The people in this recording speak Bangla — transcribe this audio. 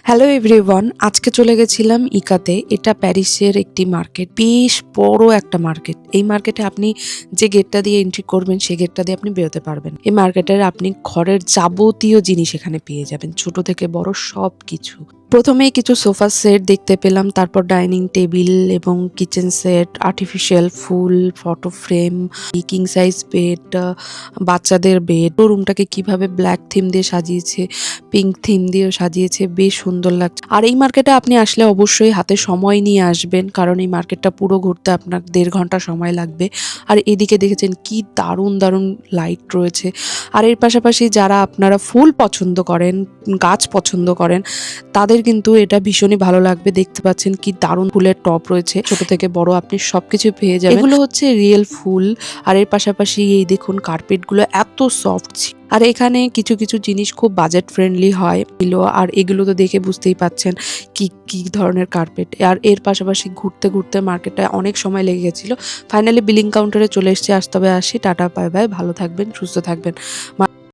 হ্যালো এভরিওয়ান, আজকে চলে গেছিলাম ইকাতে। এটা প্যারিসের একটি মার্কেট, বেশ বড় একটা মার্কেট। এই মার্কেটে আপনি যে গেটটা দিয়ে এন্ট্রি করবেন সেই গেটটা দিয়ে আপনি বেরোতে পারবেন। এই মার্কেটের আপনি ঘরের যাবতীয় জিনিস এখানে পেয়ে যাবেন, ছোট থেকে বড় সব কিছু। প্রথমেই কিছু সোফা সেট দেখতে পেলাম, তারপর ডাইনিং টেবিল এবং কিচেন সেট, আর্টিফিশিয়াল ফুল, photo frame, king size bed, বাচ্চাদের বেড। রুমটাকে কিভাবে ব্ল্যাক থিম দিয়ে সাজিয়েছে, পিঙ্ক থিম দিয়েও সাজিয়েছে, বেশ সুন্দর লাগছে। আর এই মার্কেটে আপনি আসলে অবশ্যই হাতে সময় নিয়ে আসবেন, কারণ এই মার্কেটটা পুরো ঘুরতে আপনার 1.5 ঘন্টা সময় লাগবে। আর এদিকে দেখেছেন কি দারুণ দারুণ লাইট রয়েছে। আর এর পাশাপাশি যারা আপনারা ফুল পছন্দ করেন, গাছ পছন্দ করেন, তাদের কিন্তু এটা ভীষণই ভালো লাগবে। দেখতে পাচ্ছেন কি দারুণ ফুলের টব রয়েছে, ছোট থেকে বড় আপনি সবকিছু পেয়ে যাবেন। এগুলো হচ্ছে রিয়েল ফুল। আর এর পাশাপাশি এই দেখুন কার্পেটগুলো এত সফট। আর এখানে কিছু কিছু জিনিস খুব বাজেট ফ্রেন্ডলি হয় আর এগুলো তো দেখে বুঝতেই পাচ্ছেন কি কি ধরনের কার্পেট। আর এর পাশাপাশি ঘুরতে ঘুরতে মার্কেটে অনেক সময় লেগে গেছিল। ফাইনালি বিলিং কাউন্টারে চলে এসেছি। আসতে হবে, আসি, টাটা, বাই বাই, ভালো থাকবেন, সুস্থ থাকবেন।